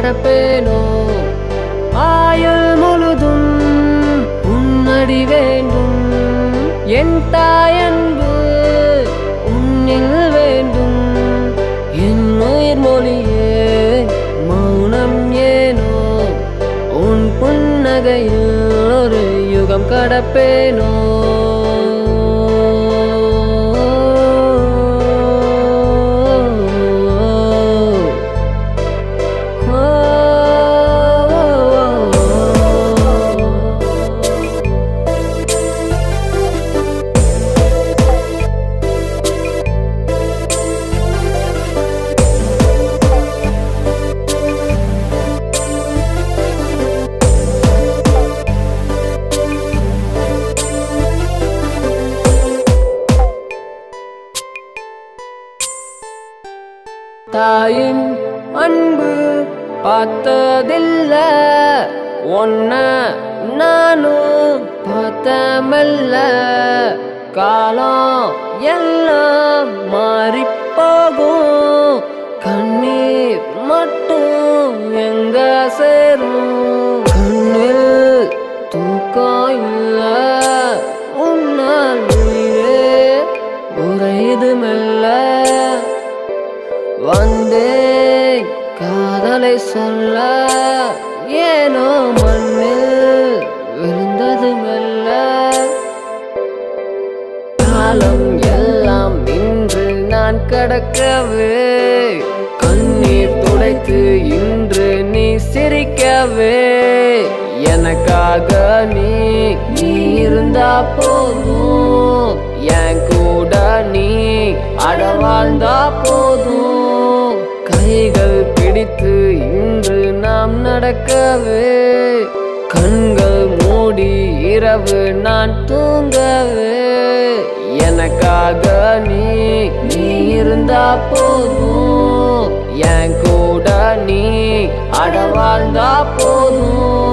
கடப்பேனோ ஆயுள் முழுதும் உன்னடி வேண்டும் என் தாயன்பு உன்னில் வேண்டும் என் உயிர் மொழியே மௌனம் ஏனோ உன் புன்னகையில் ஒரு யுகம் கடப்பேனோ தாயின் அன்பு பார்த்ததில்ல ஒன்ன நானும் பார்த்தமல்ல காலம் எல்லாம் மாறிப்போகும் கண்ணீர் மட்டும் எங்க சேரும் கண்ணில் தூக்கம் இல்ல உன்னால் உயிரே உறையுது மெல்ல வந்தேன் காதலை சொல்ல ஏனோ மண்ணில் விழுந்தது மெல்ல காலம் எல்லாம் இன்று நான் கடக்கவே கண்ணீர் துடைத்து இன்று நீ சிரிக்கவே எனக்காக நீ இருந்தா போதும் என் கூட நீ அடவாழ்ந்தா போதும் கைகள் பிடித்து இன்று நாம் நடக்கவே கண்கள் மூடி இரவு நான் தூங்கவே எனக்காக நீ இருந்தா போதும் என் கூட நீ அடவாழ்ந்தா போதும்